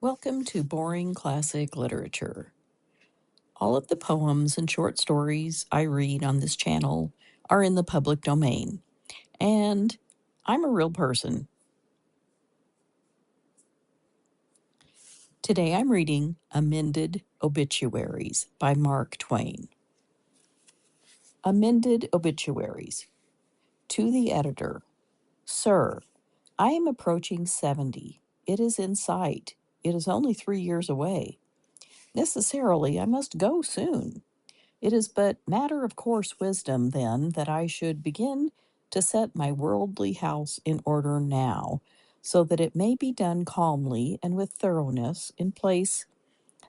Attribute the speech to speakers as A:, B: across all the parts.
A: Welcome to Boring Classic Literature. All of the poems and short stories I read on this channel are in the public domain, and I'm a real person. Today I'm reading Amended Obituaries by Mark Twain. Amended Obituaries. To the editor. Sir, I am approaching 70. It is in sight. It is only 3 years away. Necessarily, I must go soon. It is but matter of course wisdom, then, that I should begin to set my worldly house in order now, so that it may be done calmly and with thoroughness, in place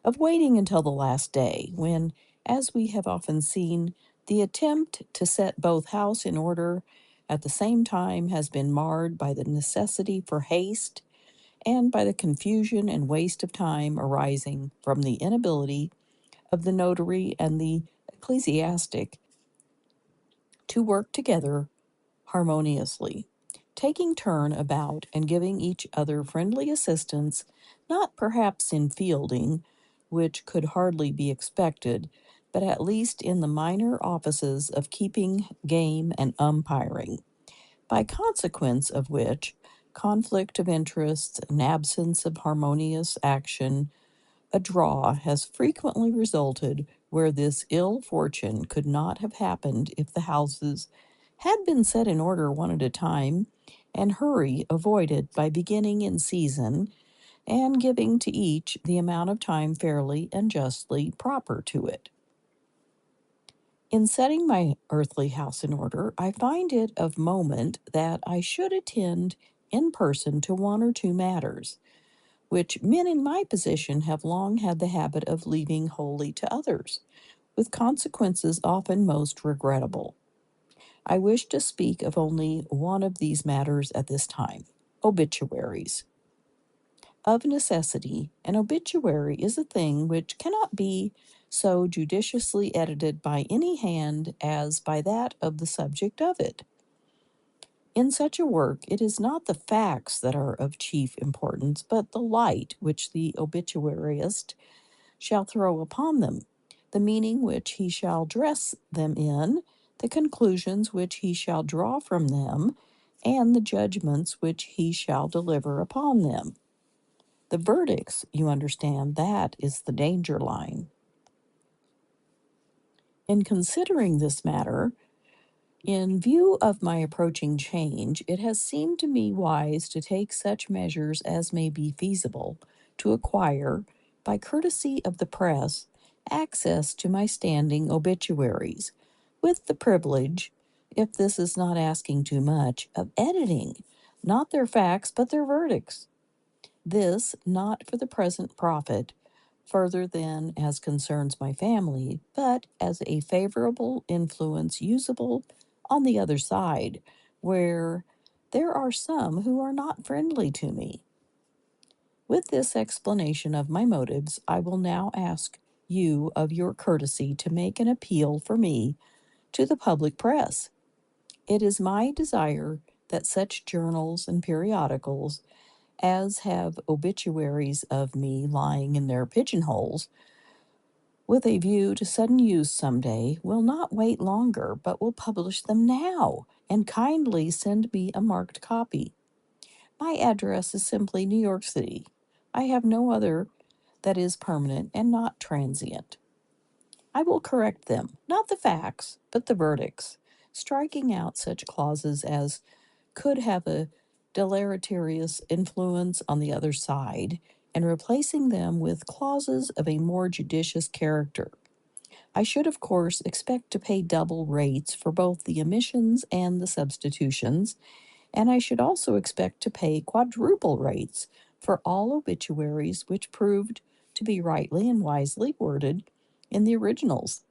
A: of waiting until the last day, when, as we have often seen, the attempt to set both house in order at the same time has been marred by the necessity for haste and by the confusion and waste of time arising from the inability of the notary and the ecclesiastic to work together harmoniously, taking turn about and giving each other friendly assistance, not perhaps in fielding, which could hardly be expected, but at least in the minor offices of keeping game and umpiring, by consequence of which conflict of interests and absence of harmonious action, a draw has frequently resulted where this ill fortune could not have happened if the houses had been set in order one at a time, and hurry avoided by beginning in season and giving to each the amount of time fairly and justly proper to it. In setting my earthly house in order, I find it of moment that I should attend in person to one or two matters, which men in my position have long had the habit of leaving wholly to others, with consequences often most regrettable. I wish to speak of only one of these matters at this time: obituaries. Of necessity, an obituary is a thing which cannot be so judiciously edited by any hand as by that of the subject of it. In such a work, it is not the facts that are of chief importance, but the light which the obituarist shall throw upon them, the meaning which he shall dress them in, the conclusions which he shall draw from them, and the judgments which he shall deliver upon them. The verdicts, you understand, that is the danger line. In considering this matter, in view of my approaching change, it has seemed to me wise to take such measures as may be feasible to acquire, by courtesy of the press, access to my standing obituaries, with the privilege, if this is not asking too much, of editing, not their facts, but their verdicts. This not for the present profit, further than as concerns my family, but as a favorable influence usable on the other side, where there are some who are not friendly to me. With this explanation of my motives, I will now ask you of your courtesy to make an appeal for me to the public press. It is my desire that such journals and periodicals as have obituaries of me lying in their pigeonholes, with a view to sudden use some day, will not wait longer, but will publish them now, and kindly send me a marked copy. My address is simply New York City. I have no other that is permanent and not transient. I will correct them, not the facts, but the verdicts, striking out such clauses as could have a deleterious influence on the other side, and replacing them with clauses of a more judicious character. I should, of course, expect to pay double rates for both the omissions and the substitutions, and I should also expect to pay quadruple rates for all obituaries which proved to be rightly and wisely worded in the originals,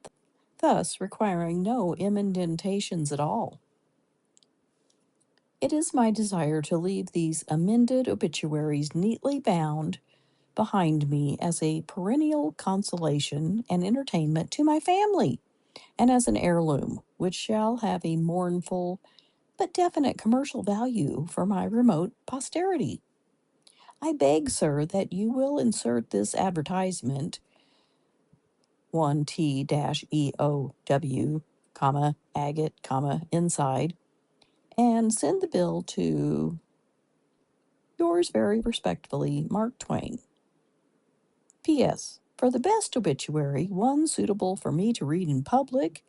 A: thus requiring no emendentations at all. It is my desire to leave these amended obituaries neatly bound behind me as a perennial consolation and entertainment to my family, and as an heirloom which shall have a mournful but definite commercial value for my remote posterity. I beg, sir, that you will insert this advertisement, 1T-EOW, agate, inside, and send the bill to yours very respectfully, Mark Twain. P.S. For the best obituary, one suitable for me to read in public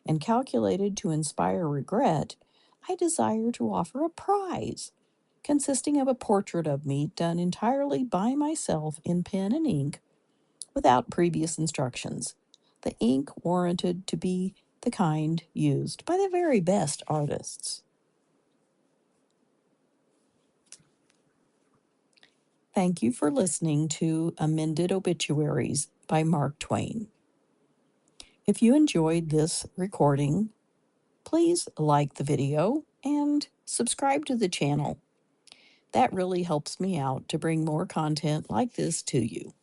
A: and calculated to inspire regret, I desire to offer a prize consisting of a portrait of me done entirely by myself in pen and ink without previous instructions, the ink warranted to be the kind used by the very best artists. Thank you for listening to Amended Obituaries by Mark Twain. If you enjoyed this recording, please like the video and subscribe to the channel. That really helps me out to bring more content like this to you.